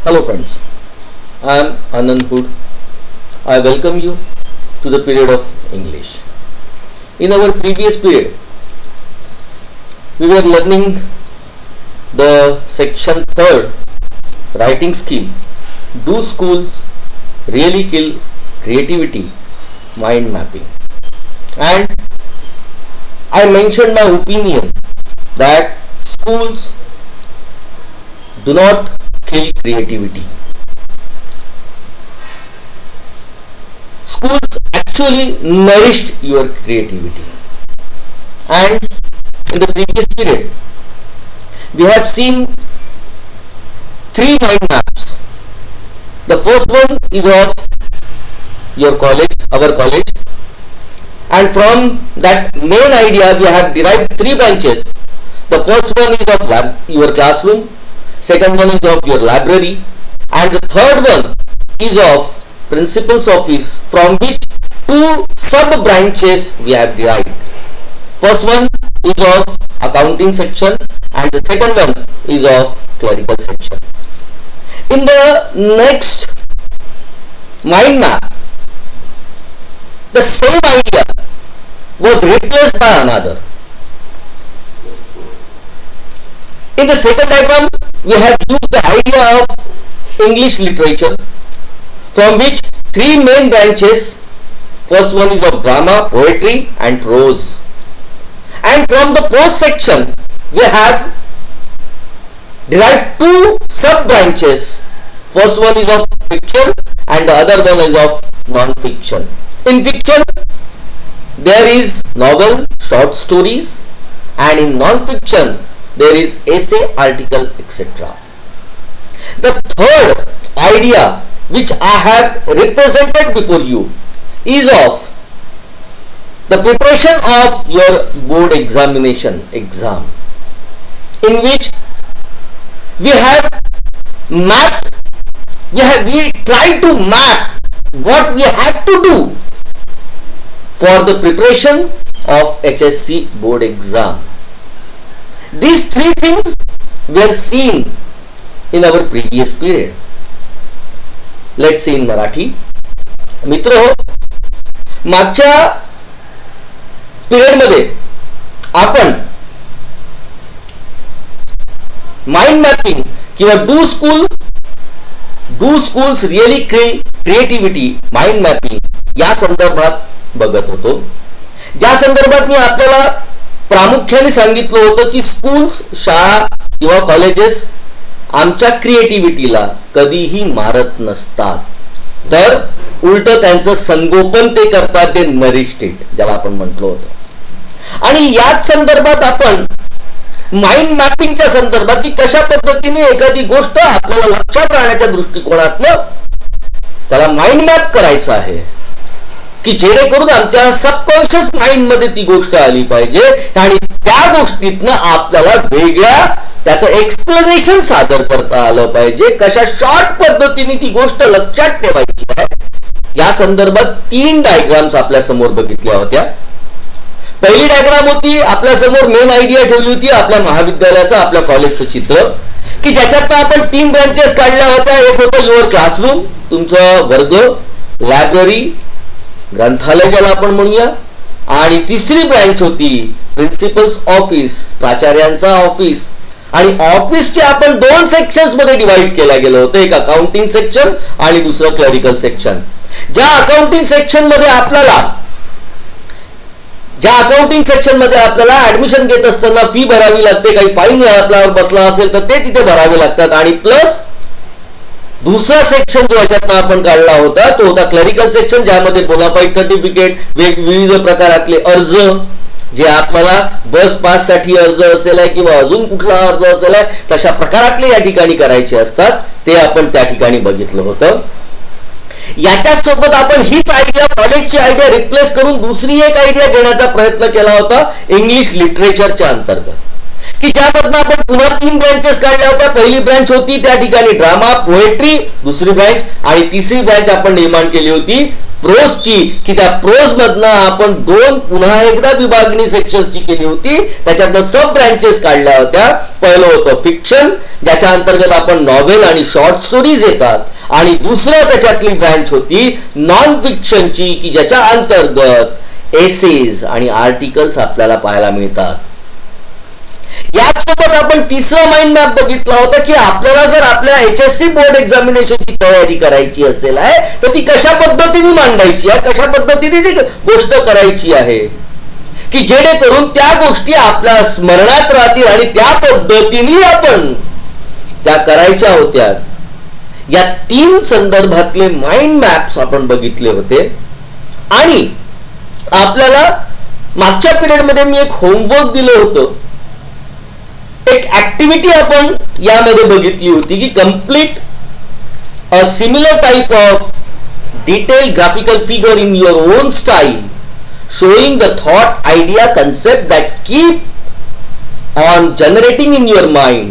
Hello friends, I am Anand Hood. I welcome you to the period of English. In our previous period, we were learning the section 3rd, writing skill. Do schools really kill creativity? Mind mapping. And I mentioned my opinion that schools do not kill creativity. Schools actually nourished your creativity. And in the previous period, we have seen three mind maps. The first one is of your college, our college, and from that main idea we have derived three branches. The first one is of your classroom, second one is of your library, and the third one is of principal's office, from which two sub branches we have derived. First one is of accounting section and the second one is of clerical section. In the next mind map, the same idea was replaced by another. In the second diagram, we have used the idea of English literature, from which three main branches. First one is of drama, poetry and prose. And from the prose section, we have derived two sub branches. First one is of fiction and the other one is of non-fiction. In fiction, there is novel, short stories, and in non-fiction, there is essay, article, etc. The third idea which I have represented before you is of the preparation of your board examination exam, in which we have mapped, we try to map what we have to do for the preparation of HSC board exam. These three things were seen in our previous period. Let's see in Marathi. मित्र हो, मागच्या period मध्ये आपण mind mapping किंवा do schools really creativity mind mapping या संदर्भात बघत होतो. ज्या संदर्भात मी आपल्याला प्रामुख्याने सांगितलं होतं की स्कूल्स, शाळा किंवा कॉलेजेस आमच्या क्रिएटिव्हिटीला कधीही मारत नसतात, तर उलट त्यांचं संगोपन ते करतात, ते नरिश्ड इट ज्याला आपण म्हटलं होतं. आणि याच संदर्भात आपण माइंड मॅपिंगच्या संदर्भात की कशा पद्धतीने एखादी गोष्ट आपल्याला लक्षात राहण्याच्या दृष्टिकोनातनं त्याला माइंड मॅप करायचं आहे, की जेणेकरून आमच्या सबकॉन्शियस माइंड मध्ये ती गोष्ट आली पाहिजे आणि त्या गोष्टीतनं आपल्याला वेगळ्या त्याचं एक्सप्लेनेशन सादर करता आलं पाहिजे, कशा शॉर्ट पद्धतीने ती गोष्ट लक्षात ठेवायची आहे. या संदर्भात तीन डायग्राम्स आपल्या समोर बघितल्या होत्या. पहिली डायग्राम होती, आपल्या समोर मेन आयडिया ठेवली होती आपल्या महाविद्यालयाचं, आपल्या कॉलेजचं चित्र, की ज्याच्यात आपण तीन ब्रांचेस काढल्या होत्या. एक होतं युअर क्लासरूम, तुमचं वर्ग, लायब्ररी, ग्रंथालय ज्याला आपण म्हणूया, आणि तिसरी ब्रांच होती प्रिन्सिपल्स ऑफिस, प्राचार्यांचा ऑफिस. आणि ऑफिसचे आपण दोन सेक्शन्स मध्ये डिवाइड केलं गेलं होतं, एक अकाउंटिंग सेक्शन आणि दुसरं क्लरिकल सेक्शन. ज्या अकाउंटिंग सेक्शन मध्ये आपल्याला ऍडमिशन घेत असताना फी भरावी लागते, काही फाईन आपल्यावर बसला असेल तर ते तिथे भरावे लागतात, आणि प्लस दुसरा सेक्शन जो याच्यातनं आपण काढला होता तो होता क्लरिकल सेक्शन, ज्यामध्ये बोनाफाईड सर्टिफिकेट, विविध प्रकारातले अर्ज, जे आपल्याला बस पास साठी अर्ज असेल किंवा अजून कुठला अर्ज असेल तशा प्रकारातले या ठिकाणी करायचे असतात, ते आपण त्या ठिकाणी बघितलं होतं. याच्यासोबत आपण हीच आयडिया, कॉलेजची आयडिया रिप्लेस करून दुसरी एक आयडिया घेण्याचा प्रयत्न केला होता इंग्लिश लिटरेचरच्या अंतर्गत, की ज्यामधनं आपण पुन्हा तीन ब्रांचेस काढल्या होत्या. पहिली ब्रांच होती त्या ठिकाणी ड्रामा, पोएट्री, दुसरी ब्रांच, आणि तिसरी ब्रांच आपण निर्माण केली होती प्रोजची, की त्या प्रोज मधनं आपण दोन पुन्हा एकदा विभागणी सेक्शन्सची केली होती. त्याच्यातनं सब ब्रांचेस काढल्या होत्या. पहिलं होतं फिक्शन ज्याच्या अंतर्गत आपण नॉवेल आणि शॉर्ट स्टोरीज येतात, आणि दुसरं त्याच्यातली ब्रँच होती नॉन फिक्शनची, की ज्याच्या अंतर्गत एसेज आणि आर्टिकल्स आपल्याला पाहायला मिळतात. यासोबत आपण तिसरा माइंड मॅप बघितला होता, की आपल्याला जर आपल्या HSC बोर्ड एक्झामिनेशनची तयारी करायची असेल आहे तर ती कशा पद्धतीने मांडायची आहे, कशा पद्धतीने ती गोष्ट करायची आहे, की जेणेकरून त्या गोष्टी आपल्या स्मरणात राहतील आणि त्या पद्धतीने आपण त्या करायच्या होत्या. या 3 संदर्भातले माइंड मॅप्स आपण बघितले होते. आणि आपल्याला मागच्या पिरियडमध्ये मी एक होमवर्क दिलं होतं, एक ऍक्टिव्हिटी आपण यामध्ये बघितली होती, की complete a similar type of detail graphical figure in your on style, showing the thought, idea, concept that keep on generating in your mind,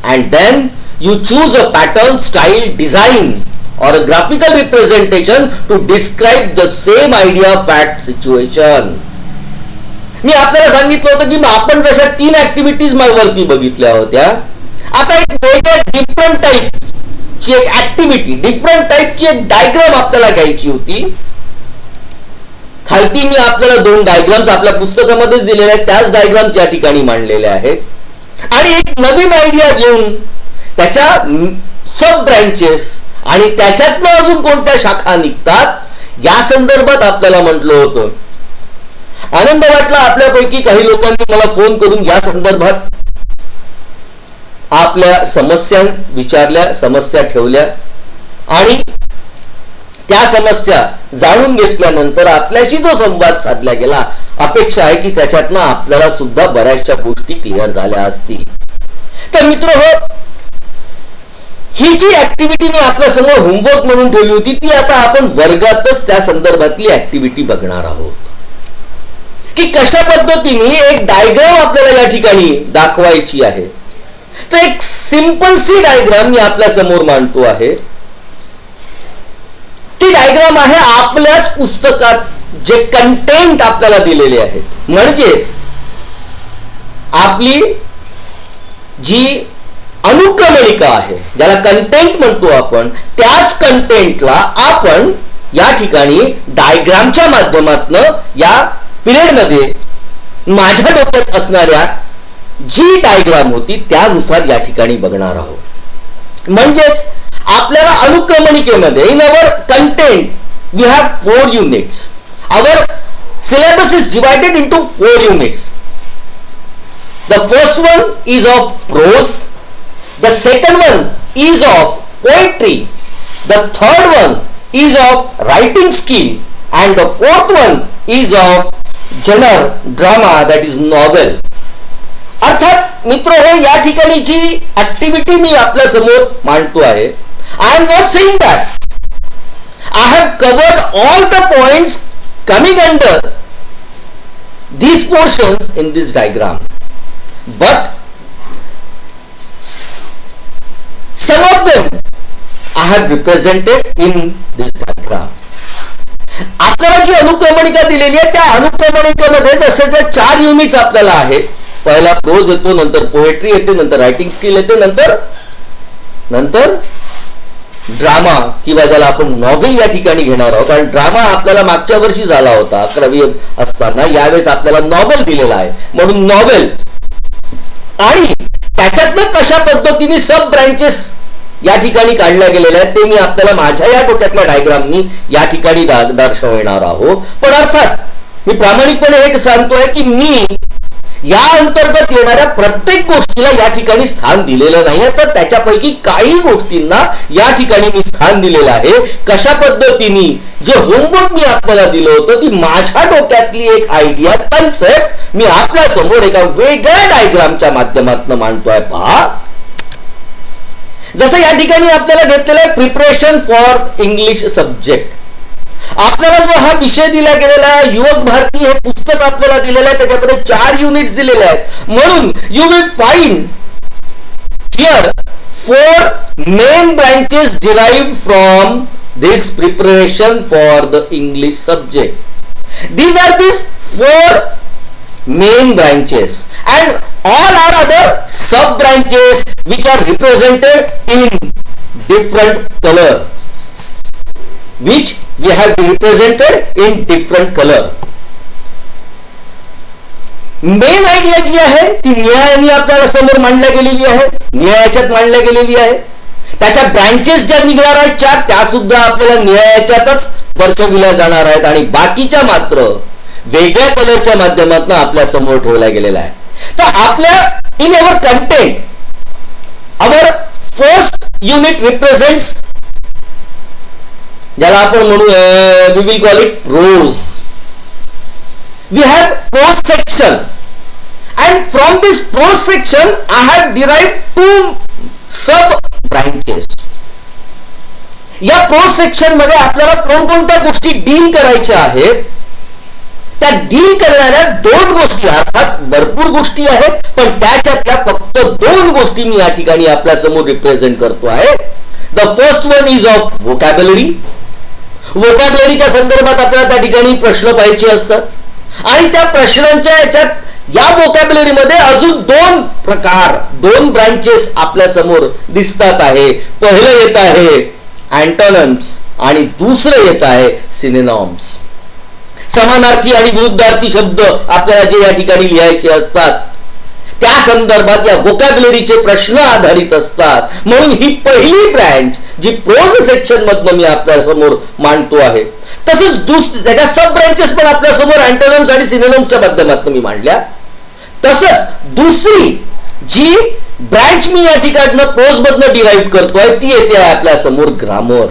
and then you choose a pattern, style, design or a graphical representation to describe the same idea, fact, situation. मी आपल्याला सांगितलं होतं की आपण जशा 3 activities वरती बघितल्या होत्या, आता एक वेगळ्या डिफरंट टाइपची एक ऍक्टिव्हिटी, डिफरंट टाइपची एक डायग्राम आपल्याला घ्यायची होती. खालती मी आपल्याला 2 डायग्राम्स आपल्या पुस्तकामध्येच दिलेल्या आहेत, त्याच डायग्राम्स या ठिकाणी मांडलेल्या आहेत. आणि एक नवीन आयडिया घेऊन त्याच्या सब ब्रँचेस आणि त्याच्यातनं अजून कोणत्या शाखा निघतात या संदर्भात आपल्याला म्हटलं होतं. आनंद वाटला आपल्यापैकी काही लोकांनी मला फोन करून या संदर्भात आपल्या समस्या विचारल्या, समस्या ठेवल्या, आणि त्या समस्या जाणून घेतल्यानंतर आपल्याशी जो संवाद साधला गेला, अपेक्षा आहे की त्याच्यातनं आपल्याला सुद्धा बऱ्याचशा गोष्टी क्लिअर झाल्या असतील. तर मित्र हो, ही जी ऍक्टिव्हिटी मी आपल्या समोर होमवर्क म्हणून ठेवली होती, ती आता आपण वर्गातच त्या संदर्भातली ऍक्टिव्हिटी बघणार आहोत, की कशा पद्धतीने एक डायग्राम आपल्याला या ठिकाणी दाखवायची आहे. तर एक सिंपल सी डायग्राम मी आपल्या समोर मांडतो आहे. ती डायग्राम आहे आपल्याच पुस्तकात जे कंटेंट आपल्याला दिलेले आहेत, म्हणजेच आपली जी अनुक्रमणिका आहे, ज्याला कंटेंट म्हणतो आपण, त्याच कंटेंटला आपण या ठिकाणी डायग्रामच्या माध्यमातून या पिरियडमध्ये माझ्या डोक्यात असणाऱ्या जी डायग्राम होती त्यानुसार या ठिकाणी बघणार आहोत. म्हणजेच आपल्याला अनुक्रमणिकेमध्ये in our content we have 4 units. Our syllabus is divided into 4 units. The first one is of prose, the second one is of poetry, the third one is of writing skill, and the fourth one is of genre drama, that is novel. अर्थात मित्र हो, या ठिकाणी जी activity मी आपल्या समोर मांडतो आहे, I am not saying that I have covered all the points coming under these portions in this diagram, but some of them I have represented in this diagram. आपल्याला जी अनुक्रमणिका दिलेली आहे त्या अनुक्रमणिकेमध्ये जसे ते 4 युनिट्स आपल्याला आहेत. पहिला प्रोज येतो, नंतर पोएट्री येते, नंतर रायटिंग स्किल येते, नंतर ड्रामा किंवा ज्याला आपण नॉव्हेल या ठिकाणी घेणार आहोत. कारण ड्रामा आपल्याला मागच्या वर्षी झाला होता 11वी असताना, यावेळेस आपल्याला नॉव्हेल दिलेला आहे म्हणून नॉव्हेल. आणि त्याच्यातनं कशा पद्धतीने सब ब्रँचेस या ठिकाणी काढल्या गेलेल्या आहेत ते मी आपल्याला माझ्या या डोक्यातल्या डायग्रामनी या ठिकाणी दर्शवणार आहोत. पण अर्थात मी प्रामाणिकपणे हे सांगतोय की मी या अंतर्गत येणाऱ्या प्रत्येक गोष्टीला या ठिकाणी स्थान दिलेलं नाही, तर त्याच्यापैकी काही गोष्टींना या ठिकाणी मी स्थान दिलेलं आहे. कशा पद्धतीने जे होमवर्क मी आपल्याला दिलं होतं ती माझ्या डोक्यातली एक आयडिया, कन्सेप्ट मी आपल्या समोर एका वेगळ्या डायग्रामच्या माध्यमातून मांडतोय. पहा, जसं या ठिकाणी आपल्याला घेतलेलं आहे प्रिपरेशन फॉर इंग्लिश सब्जेक्ट. आपल्याला जो हा विषय दिला गेलेला आहे, युवक भारती हे पुस्तक आपल्याला दिलेलं आहे, त्याच्यामध्ये 4 युनिट्स दिलेले आहेत. म्हणून you will find here 4 main branches derived from this preparation for the English subject. These are these 4 main branches, and all are other sub branches which are represented in different color, which we have represented in different color. Main idea जी आहे ती निळ्याने आपल्याला समोर मांडल्या गेलेली आहे, निळ्याच्यात मांडल्या गेलेली आहे. त्याच्या ब्रांचेस ज्या निघणार आहेत चार त्या सुद्धा आपल्याला निळ्याच्यातच दर्शविल्या जाणार आहेत आणि बाकीच्या मात्र वेगळ्या कलरच्या माध्यमातून आपल्या समोर ठेवल्या गेलेल्या आहे. तर आपल्या in our content our first unit represents, ज्याला आपण म्हणू we will call it prose. We have prose section and from this prose section I have derived two sub branches. या प्रोज सेक्शन मध्ये आपल्याला कोणकोणत्या गोष्टी डील करायच्या आहेत, त्या डील करणाऱ्या दोन गोष्टी, अर्थात भरपूर गोष्टी आहेत पण त्याच्यातल्या फक्त दोन गोष्टी मी या ठिकाणी आपल्या समोर रिप्रेझेंट करतो आहे. The first one is of vocabulary. व्होकॅब्युलरीच्या संदर्भात आपल्याला त्या ठिकाणी प्रश्न पाहिजे असतात आणि त्या प्रश्नांच्या याच्यात या व्होकॅब्युलरी मध्ये अजून दोन प्रकार, दोन ब्रांचेस आपल्या समोर दिसतात आहे. पहिलं येत आहे अँटोनिम्स आणि दुसरं येत आहे सिनोनिम्स. समानार्थी आणि विरुद्धार्थी शब्द आपल्याला जे या ठिकाणी लिहायचे असतात त्या संदर्भात या व्होकॅब्युलरीचे प्रश्न आधारित असतात. म्हणून ही पहिली ब्रँच जी प्रोज सेक्शन मधनं मी आपल्या समोर मांडतो आहे. तसेच त्याच्या सब ब्रँचेस पण आपल्या समोर अँटोनिम्स आणि सिनोनिम्सच्या माध्यमातून मी मांडल्या. तसंच दुसरी जी ब्रँच मी या ठिकाणी प्रोज मधनं डिराईव्ह करतोय ती येते आपल्या समोर ग्रामर.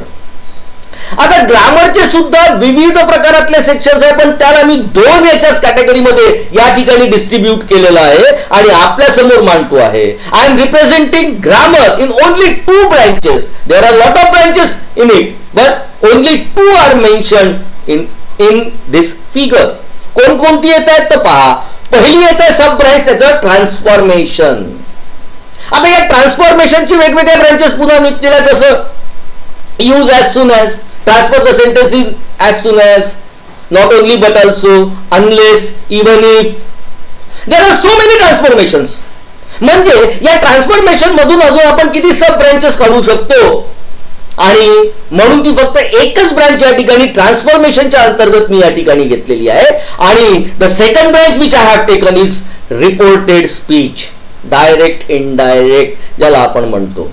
आता ग्रामरचे सुद्धा विविध प्रकारातले सेक्शन्स आहे पण त्याला मी दोन याच्याच कॅटेगरीमध्ये या ठिकाणी डिस्ट्रीब्यूट केलेलं आहे आणि आपल्या समोर मांडतो आहे. I am representing grammar in only two branches. There are lot of branches in it but only two are mentioned in this figure. कोणकोणती येत आहेत तर पहा. पहिली येत आहे सब ब्रँच, त्याचं ट्रान्सफॉर्मेशन. आता या ट्रान्सफॉर्मेशनची वेगवेगळ्या ब्रँचेस पुन्हा निघतील. कसं use as soon as, transfer the sentence in as soon as, not only but also, unless, even if. There are so many transformations. म्हणजे या ट्रान्सफॉर्मेशन मधून अजून आपण किती सब ब्रँचेस काढू शकतो आणि म्हणून ती फक्त एकच ब्रँच या ठिकाणी ट्रान्सफॉर्मेशनच्या अंतर्गत मी या ठिकाणी घेतलेली आहे. आणि the second branch which I have taken is reported speech, direct indirect ज्याला आपण म्हणतो.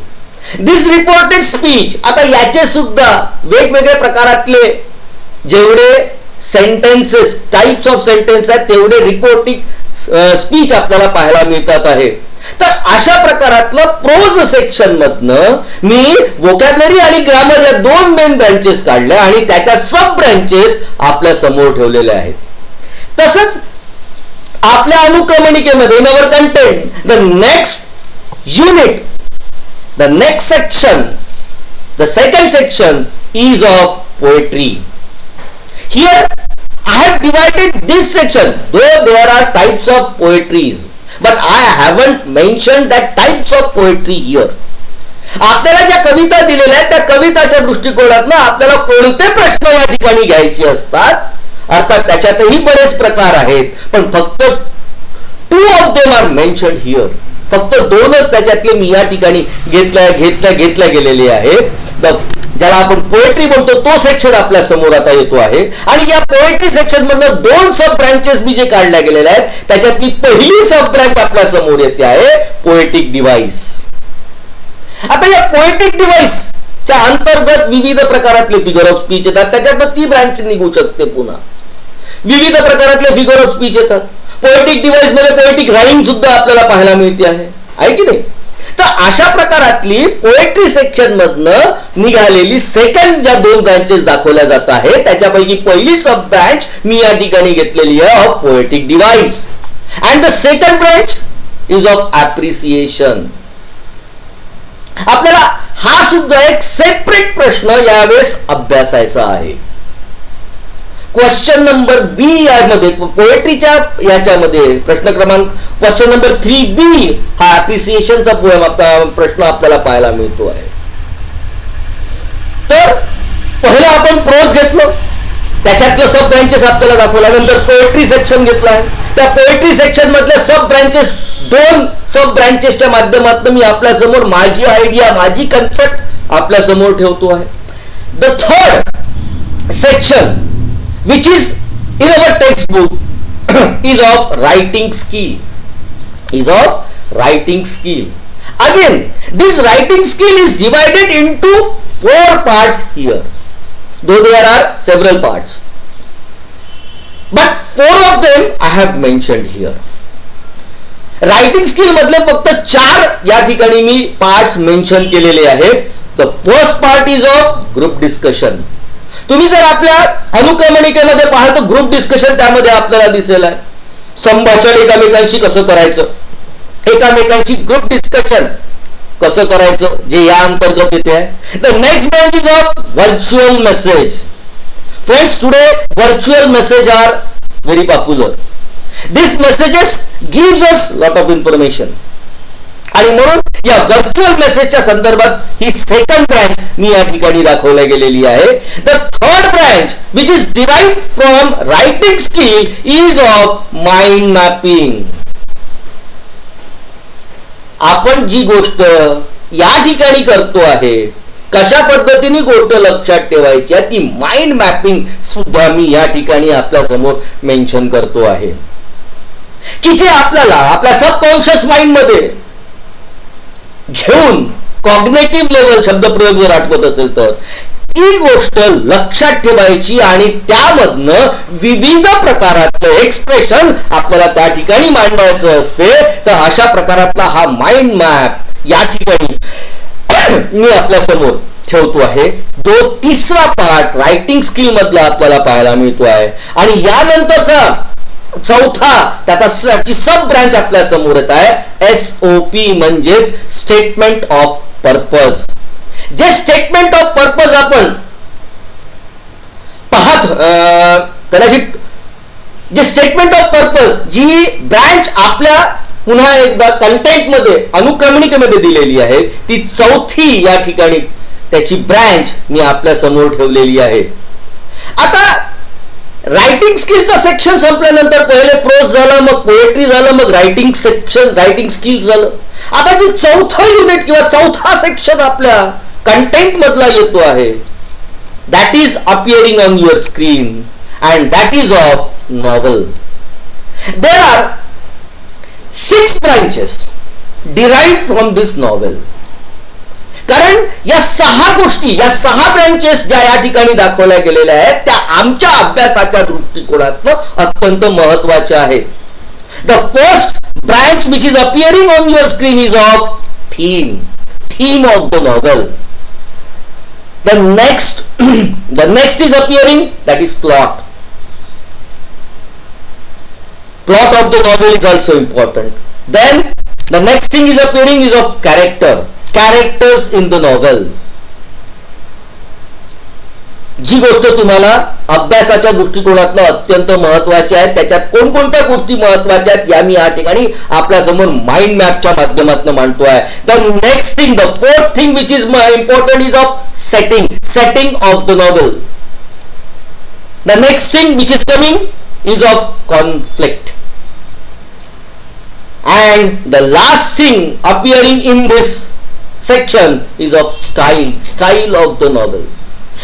दिस रिपोर्टेड स्पीच, आता याचे सुद्धा वेगवेगळ्या प्रकारातले जेवढे सेंटेन्सेस, टाइप्स ऑफ सेंटेन्स आहेत तेवढे रिपोर्टिंग स्पीच आपल्याला पाहायला मिळतात आहे. तर अशा प्रकारातलं प्रोज सेक्शन मधनं मी व्होकॅब्युलरी आणि ग्रामर या दोन मेन ब्रँचेस काढल्या आणि त्याच्या सब ब्रँचेस आपल्या समोर ठेवलेल्या आहेत. तसंच आपल्या अनुक्रमणिकेमध्ये in our content the next unit, the next section, the second section is of poetry. Here I have divided this section, though there are types of poetries but I haven't mentioned that types of poetry here. आपल्याला ज्या कविता दिलेल्या आहेत त्या कविताच्या दृष्टिकोनातून आपल्याला कोणते प्रश्न या ठिकाणी घ्यायचे असतात, अर्थात त्याच्यातही बरेच प्रकार आहेत पण फक्त 2 of them are mentioned here. फक्त दोनच त्याच्यातले मी या ठिकाणी घेतल्या गेलेले आहेत. ज्याला आपण पोएट्री म्हणतो तो सेक्शन आपल्या समोर आता येतो आहे आणि या पोएट्री सेक्शन मधनं दोन सब ब्रँचेस मी जे काढल्या गेलेल्या आहेत त्याच्यातली पहिली सब ब्रँच आपल्या समोर येते आहे पोएटिक डिव्हाइस. आता या पोएटिक डिव्हाइस च्या अंतर्गत विविध प्रकारातले फिगर ऑफ स्पीच येतात. त्याच्यात ती ब्रँच निघू शकते. पुन्हा विविध प्रकारातले फिगर ऑफ स्पीच येतात. पोएटिक डिव्हाइस मध्ये पोएटिक राईम सुद्धा आपल्याला पाहायला मिळते आहे की नाही. तर अशा प्रकारातली पोएट्री सेक्शन मधनं निघालेली सेकंड ज्या दोन ब्रँचेस दाखवल्या जात आहेत त्याच्यापैकी पहिली सब ब्रँच मी या ठिकाणी घेतलेली आहे of poetic device and the second branch is of appreciation. आपल्याला हा सुद्धा एक सेपरेट प्रश्न यावेळेस अभ्यासायचा आहे. क्वेश्चन नंबर बी यामध्ये पोएट्रीच्या याच्यामध्ये प्रश्न क्रमांक क्वेश्चन नंबर 3B हा ॲप्रिसिएशनचा प्रश्न आपल्याला पाहायला मिळतो आहे. तर पहिला आपण प्रोज घेतलं, त्याच्यातलं सब ब्रँचेस आपल्याला दाखवला. नंतर पोएट्री सेक्शन घेतला आहे. त्या पोएट्री सेक्शन मधल्या सब ब्रँचेस दोन सब ब्रांचेसच्या माध्यमातून मी आपल्या समोर माझी आयडिया, माझी कन्सेप्ट आपल्या समोर ठेवतो आहे. The third section which is in our textbook is of writing skill. Again, this writing skill is divided into 4 parts here, though there are several parts, but 4 of them I have mentioned here. Writing skill मधले फक्त 4 या ठिकाणी मी parts mention केलेले आहेत. The first part is of group discussion. तुम्ही जर आपल्या अनुक्रमणिकेमध्ये पाहाल तर ग्रुप डिस्कशन त्यामध्ये आपल्याला दिसेल आहे. संभाषण एकामेकांशी कसं करायचं, एकामेकांशी ग्रुप डिस्कशन कसं करायचं, जे या अंतर्गत येते आहे. The next branch is of virtual message. Friends, today virtual message are very popular. This messages gives us lot of information, आणि म्हणून या व्हर्च्युअल मेसेजच्या संदर्भात ही सेकंड ब्रांच मी या ठिकाणी दाखवल्या गेलेली आहे. The third branch which is derived from writing skill is of mind mapping. आपण जी गोष्ट या ठिकाणी करतो आहे, कशा पद्धतीने गोष्ट लक्षात ठेवायची ती माइंड मॅपिंग सुद्धा मी या ठिकाणी आपल्या समोर मेन्शन करतो आहे, की जे आपल्याला आपल्या सबकॉन्शियस माइंड मध्ये घेऊन कॉग्नेटिव्ह लेवल शब्दप्रयोग जर आठवत असेल तर ती गोष्ट लक्षात ठेवायची आणि त्यामधनं विविध प्रकारातलं एक्सप्रेशन आपल्याला त्या ठिकाणी मांडायचं असते. तर अशा प्रकारातला हा माइंड मॅप या ठिकाणी मी आपल्या समोर ठेवतो आहे. जो तिसरा पार्ट रायटिंग स्किल मधला आपल्याला पाहायला मिळतो आहे. आणि यानंतरचा चौथा त्याची सब ब्रांच आपल्या समोर येत आहे. SOP म्हणजेच स्टेटमेंट ऑफ पर्पज. जे स्टेटमेंट ऑफ पर्पज आपण पाहत कदाचित जे स्टेटमेंट ऑफ पर्पज जी ब्रांच आपल्या पुन्हा एकदा कंटेंट मध्ये अनुक्रमणिकेमध्ये दिलेली आहे, ती चौथी या ठिकाणी त्याची ब्रांच मी आपल्या समोर ठेवलेली आहे. आता रायटिंग स्किलचा सेक्शन संपल्यानंतर पहिले प्रोज झालं, मग पोएट्री झालं, मग रायटिंग सेक्शन रायटिंग स्किल्स झालं. आता जे चौथा युनिट किंवा चौथा सेक्शन आपल्या कंटेंट मधला येतो आहे, that is appearing on your screen and that is of novel. There are 6 branches derived from this novel. कारण या 6 गोष्टी, या 6 ब्रांचेस ज्या या ठिकाणी दाखवल्या गेलेल्या आहेत त्या आमच्या अभ्यासाच्या दृष्टिकोनातून अत्यंत महत्वाच्या आहेत. The first branch which is appearing on your screen is of theme of the novel. The next is appearing that is plot. Plot of the novel is also important. Then the next thing is appearing is of characters in the novel. जी गोष्ट तुम्हाला अभ्यासाच्या दृष्टिकोनातून अत्यंत महत्वाची आहे, त्याच्यात कोणकोणत्या गोष्टी महत्वाच्या आहेत या मी या ठिकाणी आपल्या समोर माइंड मॅपच्या माध्यमातून मांडतो आहे. The next thing, the fourth thing which is important is of setting of the novel. The next thing which is coming is of conflict, and the last thing appearing in this section is of style of the novel.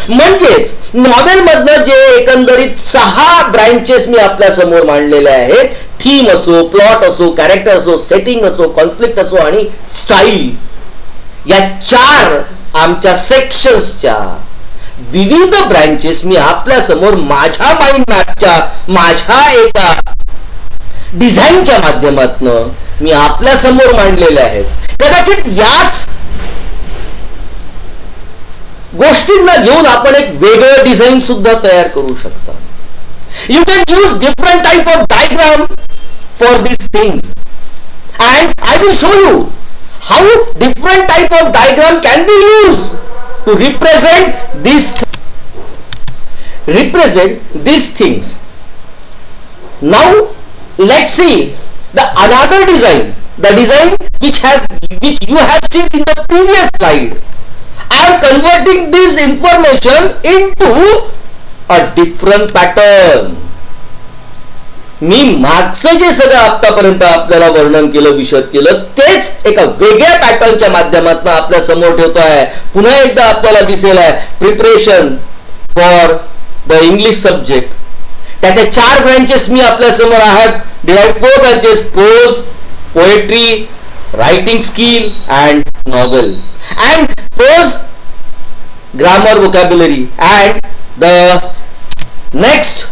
म्हणजेच novel मधनं जे एकंदरीत 6 branches मी आपल्या समोर मांडलेले आहेत, theme असो, plot असो, कॅरेक्टर असो, सेटिंग असो, कॉन्फ्लिक्ट असो आणि स्टाईल, या 4 आमच्या सेक्शन्सच्या विविध ब्रांचेस मी आपल्या समोर माझ्या माइंड मॅपच्या माझ्या एका डिझाईनच्या माध्यमातून मी आपल्या समोर मांडलेले आहेत. कदाचित याच गोष्टींना घेऊन आपण एक वेगळं डिझाईन सुद्धा तयार करू शकता. You can use different type of diagram for this things and I will show you how different type of diagram can be use to represent these things. Now let's see the another design, the design which you have seen in the previous slide. I am converting this information into a different pattern. मी मागचं जे सगळं आतापर्यंत आपल्याला वर्णन केलं, विशद केलं, तेच एका वेगळ्या पॅटर्नच्या माध्यमातून आपल्या समोर ठेवतो आहे. पुन्हा एकदा आपल्याला दिसेल आहे preparation for the English subject. त्याच्या 4 ब्रँचेस मी आपल्या समोर आहात. Derive 4 branches: prose, poetry, writing skill and novel. And prose, grammar, vocabulary, and the next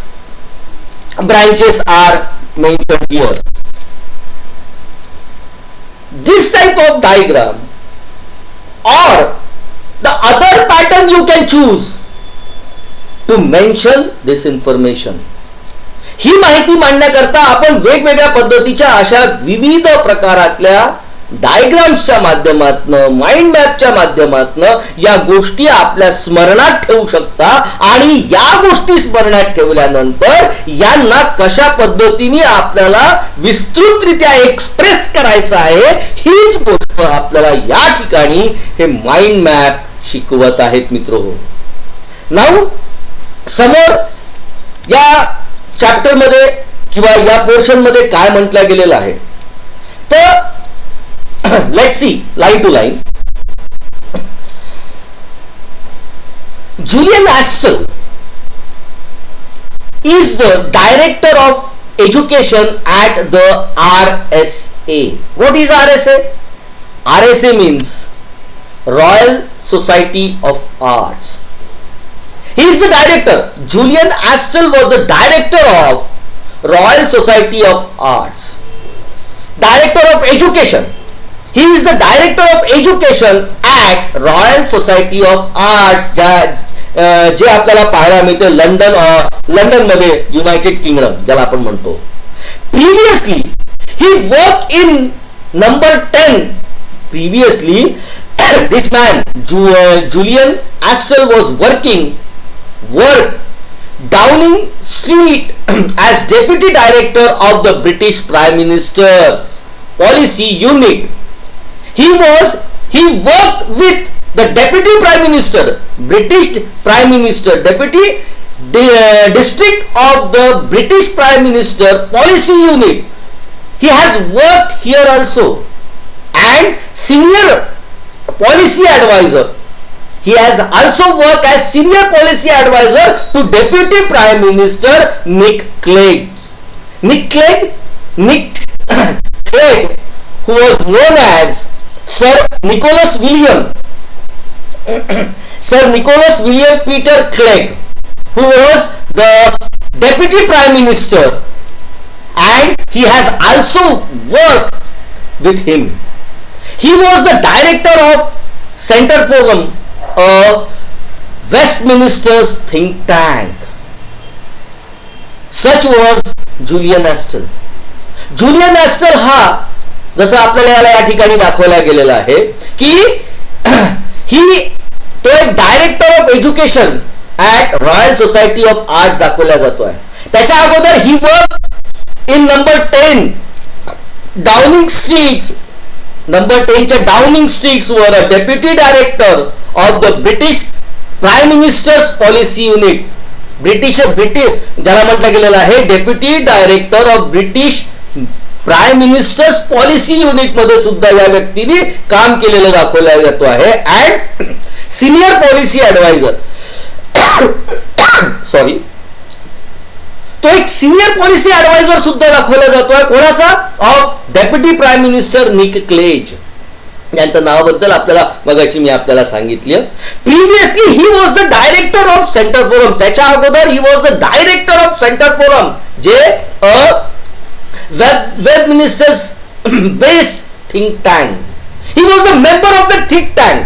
branches are mentioned here. This type of diagram or the other pattern you can choose to mention this information. ही माहिती मांडण्याकरता आपण वेगवेगळ्या पद्धतीच्या अशा विविध प्रकारातल्या डायग्राम्सच्या माध्यमातनं, mind मॅपच्या माध्यमातनं या गोष्टी आपल्या स्मरणात ठेवू शकता. आणि या गोष्टी स्मरणात ठेवल्यानंतर यांना कशा पद्धतीने आपल्याला विस्तृतरित्या एक्सप्रेस करायचं आहे, हीच गोष्ट आपल्याला या ठिकाणी हे माइंड मॅप शिकवत आहेत मित्रहो. नाऊ समोर या चॅप्टर मध्ये किंवा या पोर्शन मध्ये काय म्हटलं गेलेलं आहे, तर let's see line to line. Julian Astle is the director of education at the RSA. What is RSA? RSA means Royal Society of Arts. He is the director. Julian Astle was the director of Royal Society of Arts. Director of education. He is the director of education at Royal Society of Arts, जे आपल्याला पाहायला मिळते London मध्ये, United kingdom ज्याला आपण म्हणतो. Previously he work in number 10. Previously this man Julian Astle was work Downing Street as deputy director of the British Prime Minister's policy unit. He worked with the deputy prime minister, British prime minister, deputy district of the British prime minister policy unit. He has worked here also, and senior policy advisor. He has also worked as senior policy advisor to deputy prime minister Nick Clegg. Nick Clegg, who was known as Sir Nicholas William Peter Clegg, who was the deputy prime minister, and he has also worked with him. He was the director of Center Forum, a Westminster's think tank. Such was Julian Astle. Julian Astle हा जसं आपल्याला या ठिकाणी दाखवला गेलेला आहे की तो एक director of education at Royal Society of Arts दाखवला जातो आहे. त्याच्या अगोदर he work in number 10 Downing Streets. Number 10 च्या डाउनिंग स्ट्रीट्स वर deputy director of the British prime minister's policy unit. British ज्याला म्हटलं गेलेलं आहे deputy director of British prime minister's policy unit मध्ये सुद्धा या व्यक्तीने काम केलेलं दाखवला जातो आहे. And senior policy adviser sorry, तो एक सिनियर पॉलिसी ऍडवायझर सुद्धा दाखवला जातोय. कोणाचा? ऑफ डेप्युटी प्राईम मिनिस्टर निक क्लेज. यांच्या नावाबद्दल आपल्याला मगाशी मी आपल्याला सांगितलं. Previously he was the director of centre forum. त्याच्या अगोदर he was the director of centre forum, जे Westminster's based think tank. He was the member of the think tank.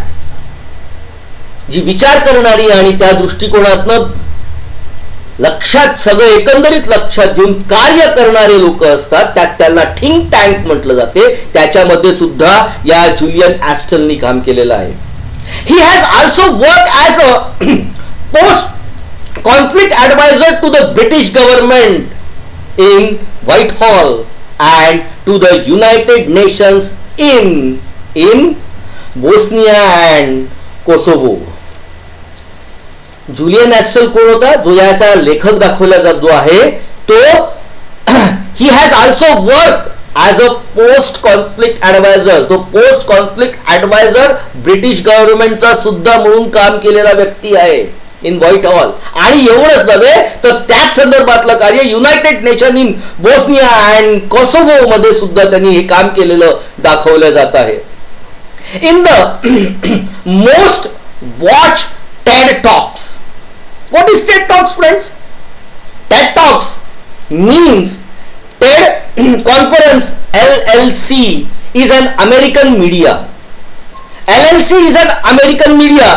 जी विचार करणारी आणि त्या दृष्टिकोनातनं लक्षात सगळं एकंदरीत लक्षात घेऊन कार्य करणारे लोक असतात, त्यात त्यांना थिंक टँक म्हटलं जाते. त्याच्यामध्ये सुद्धा या जुलियन ॲस्टलनी काम केलेलं आहे. He has also work as a post conflict adviser to the British government in Whitehall and to the United Nations in Bosnia and Kosovo. Julian Astle कोण होता? जो याचा लेखक दाखवला जातो आहे तो he has also work as a post conflict adviser. तो पोस्ट कॉन्फ्लिक्ट ऍडवायझर ब्रिटिश गव्हर्नमेंटचा सुद्धा म्हणून काम केलेला व्यक्ती आहे इन व्हाईट हॉल. आणि एवढंच नव्हे तर त्याच संदर्भातलं कार्य United nation in Bosnia and Kosovo मध्ये सुद्धा त्यांनी हे काम केलेलं दाखवलं जात आहे. In the most watch Ted talks. What is Ted talks friends? Ted talks means TED conference LLC is an American media. LLC is an American media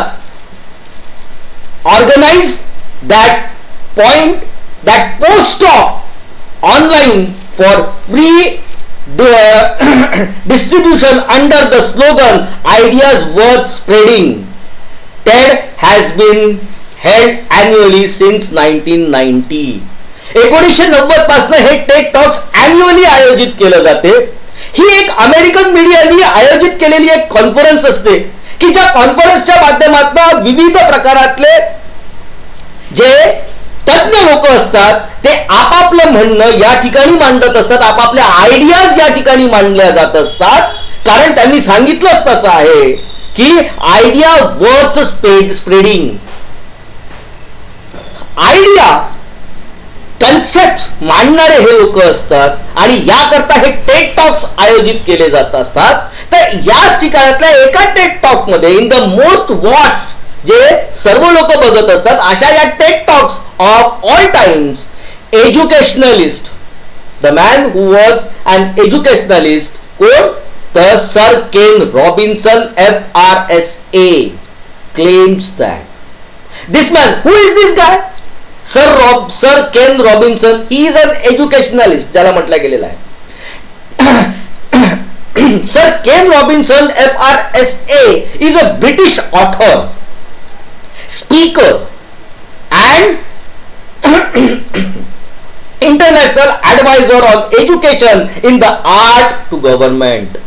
organized that post talk online for free distribution under the slogan ideas worth spreading. TED has been held annually since 1990. 1990 पासून हे Ted talks annually आयोजित केलं जाते. ही एक American मीडियानी आयोजित केलेली एक conference असते की ज्या कॉन्फरन्सच्या माध्यमातून विविध प्रकारातले जे तज्ञ लोक असतात ते आपापलं म्हणणं या ठिकाणी मांडत असतात, आपापल्या आयडियाज या ठिकाणी मांडल्या जात असतात. कारण त्यांनी सांगितलंच तसं आहे की idea worth spreading. Idea concept मांडणारे हे लोक असतात आणि याकरता हे टेड टॉक्स आयोजित केले जात असतात. तर याच ठिकाणातल्या एका टेड टॉक मध्ये इन द मोस्ट वॉच जे सर्व लोक बघत असतात अशा या TED talks of all times educationalist, the man who was an educationalist, कोण तर sir Ken Robinson FRSA claims that this man, who is this guy? Sir Ken Robinson, he is an educationalist ज्याला म्हटलं गेलेलं आहे. Sir Ken Robinson FRSA is a British author, speaker and international adviser on education in the art to government.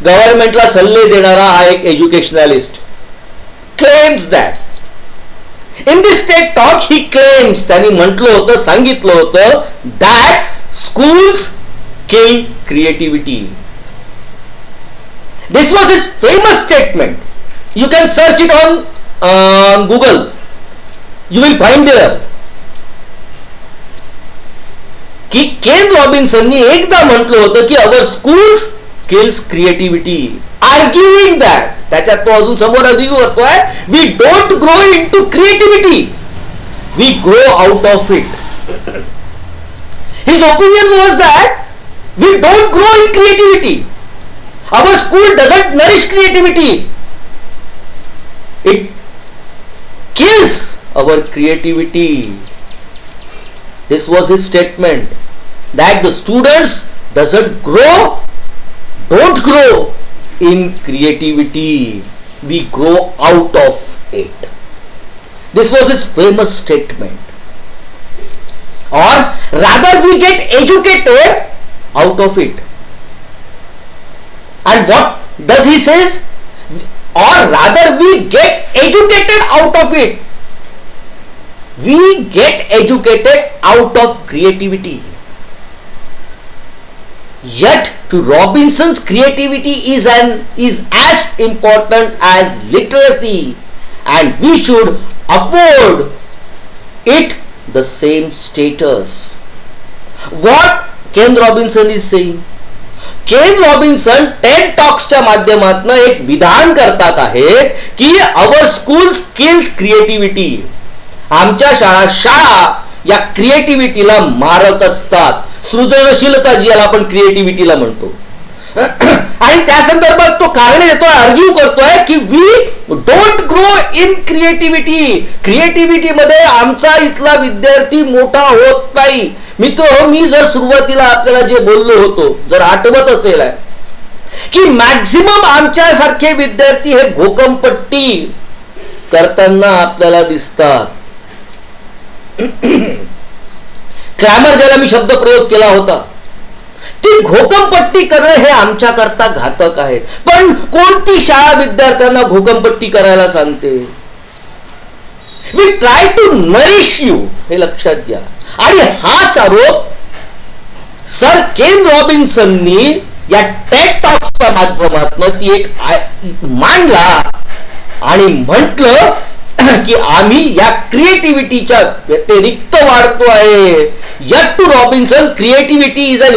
गव्हर्नमेंटला सल्ले देणारा हा एक educationalist. Claims that in this TED talk he claims, त्यांनी म्हटलं होतं, सांगितलं होतं that schools kill creativity. This was his famous statement. You can search it on Google. You will find there की केन रॉबिन्सननी एकदा म्हटलं होतं की our schools kills creativity, arguing that, त्याच्यात तो अजून समोर आर्ग्यू करतोय, we don't grow into creativity, we grow out of it. His opinion was that we don't grow in creativity, our school doesn't nourish creativity, it kills our creativity. This was his statement that the students don't grow in creativity, we grow out of it. This was his famous statement. Or rather we get educated out of it. And what does he says? Or rather we get educated out of it. We get educated out of creativity. Yet to Robinson's creativity is as important as literacy, and we should afford it the same status. What Ken Robinson is saying? Ken Robinson TED Talks च्या माध्यमातून एक विधान करतात आहे की our schools kills creativity. आमच्या शाळा या क्रिएटिव्हिटीला मारत असतात. सृजनशीलता ज्याला आपण क्रिएटिव्हिटीला म्हणतो. आणि त्या संदर्भात तो कारण देतोय, आर्ग्यू करतोय की we don't grow in creativity. Creativity मध्ये आमचा इथला विद्यार्थी मोठा होत नाही. मी जर सुरुवातीला आपल्याला जे बोललो होतो, जर आठवत असेल की मॅक्झिमम आमच्या सारखे विद्यार्थी हे घोकंपट्टी करताना आपल्याला दिसतात. क्लॅमर ज्याला मी शब्द प्रयोग केला होता, ती घोकंपट्टी करणं हे आमच्या करता घातक आहे. पण कोणती शाळा विद्यार्थ्यांना घोकंपट्टी करायला सांगते? We try to nourish you, हे लक्षात घ्या. आणि हाच आरोप सर केन रॉबिन्सननी या टेड टॉक्सच्या माध्यमातून ती एक मांडला आणि म्हटलं की आम्ही या क्रिएटिव्हिटीच्या व्यतिरिक्त वाढतो आहे. Yet to Robinson, creativity is as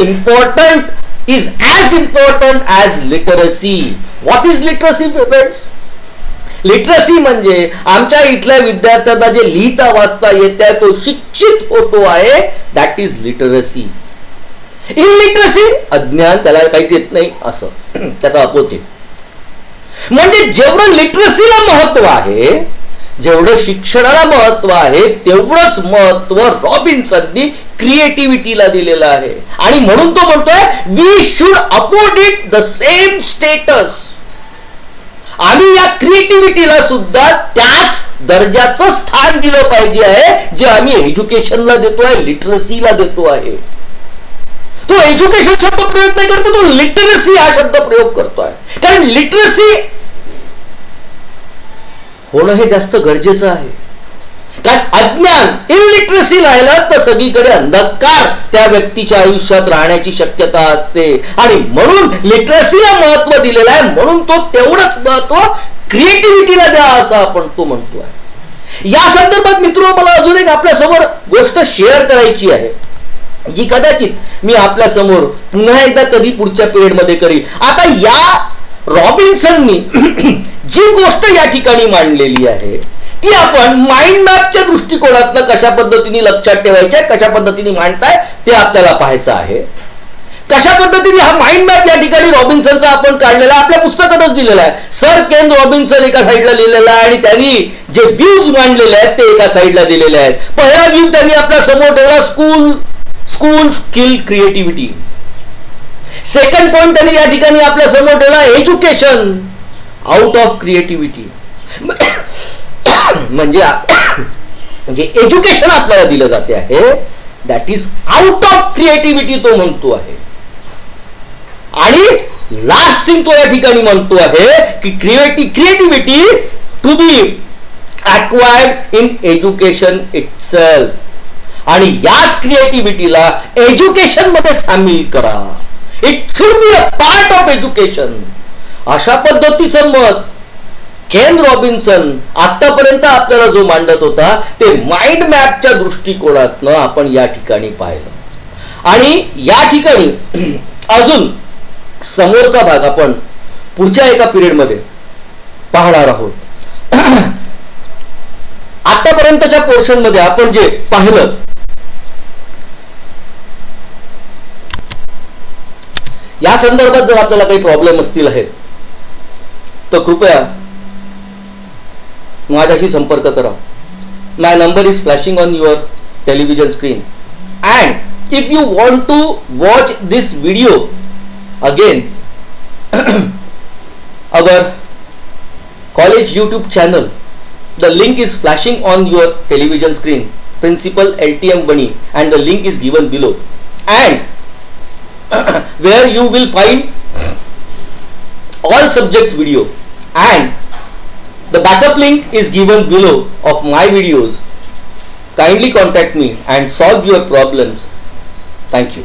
important as literacy. What is literacy friends? Literacy म्हणजे आमच्या इथल्या विद्यार्थ्यांना जे लिहिता वाचता येते तो शिक्षित होतो आहे, दॅट इज लिटरसी. इनलिटरसी अज्ञान, त्याला काहीच येत नाही असं, त्याचा अपोजिट. म्हणजे जेवढं लिटरसीला महत्व आहे, जेवढं शिक्षणाला महत्व आहे, तेवढंच महत्व रॉबिन्सननी क्रिएटिव्हिटीला दिलेलं आहे. आणि म्हणून तो म्हणतोय we should afford it the same status. आम्ही या क्रिएटिव्हिटीला सुद्धा त्याच दर्जाचं स्थान दिलं पाहिजे आहे जे आम्ही एज्युकेशनला देतोय, लिटरसीला देतो आहे. तो एज्युकेशन शब्द प्रयोग नाही करतो, तो लिटरसी हा शब्द प्रयोग करतोय. कारण लिटरसी होणं हे जास्त गरजेचं आहे. कारण अज्ञान, इनलिटरसी राहिलं तर सगळीकडे अंधकार त्या व्यक्तीच्या आयुष्यात राहण्याची शक्यता असते. आणि म्हणून लिटरसीला महत्व दिलेलं आहे, म्हणून तो तेवढंच महत्व क्रिएटिव्हिटीला द्या असं आपण तो म्हणतोय. या संदर्भात मित्र मला अजून एक आपल्या समोर गोष्ट शेअर करायची आहे, जी कदाचित मी आपल्या समोर पुन्हा एकदा कधी पुढच्या पिरियड मध्ये करीन. आता या रॉबिन्सननी जी गोष्ट या ठिकाणी मांडलेली आहे ती आपण माइंड मॅपच्या दृष्टिकोनातून कशा पद्धतीने लक्षात ठेवायच्या, कशा पद्धतीने मांडताय ते आपल्याला पाहायचं आहे. कशा पद्धतीने हा माइंड मॅप या ठिकाणी रॉबिन्सनचा आपण काढलेला आपल्या पुस्तकातच दिलेला आहे. सर केन रॉबिन्सन एका साईडला लिहिलेला आहे आणि त्यांनी जे व्ह्यूज मांडलेले आहेत ते एका साईडला दिलेले आहेत. पहिला व्ह्यू त्यांनी आपल्या समोर ठेवला, school skill creativity. Second point त्यांनी या ठिकाणी आपल्या समोर ठेवला, एज्युकेशन आउट ऑफ क्रिएटिव्हिटी. म्हणजे एज्युकेशन आपल्याला दिलं जाते आहे, that is out of creativity तो म्हणतो आहे. आणि लास्ट थिंग तो या ठिकाणी म्हणतो आहे की creativity to be acquired in education itself. आणि याच क्रिएटिव्हिटीला एज्युकेशन मध्ये सामील करा. It should be a part of education. अशा पद्धतीचं मत केन रॉबिन्सन आतापर्यंत आपल्याला जो मांडत होता ते माइंड मॅपच्या दृष्टिकोनातनं आपण या ठिकाणी पाहिलं. आणि या ठिकाणी अजून समोरचा भाग आपण पुढच्या एका पिरियड मध्ये पाहणार आहोत. आतापर्यंतच्या पोर्शन मध्ये आपण जे पाहिलं या संदर्भात जर आपल्याला काही प्रॉब्लेम असतील आहेत तर कृपया माझ्याशी संपर्क करा. My number is flashing on your television screen. And if you want to watch this video again, our college YouTube channel, the link is flashing on your television screen, Principal LTM Bani, and the link is given below, and where you will find all subjects video, and the backup link is given below of my videos. Kindly contact me and solve your problems. Thank you.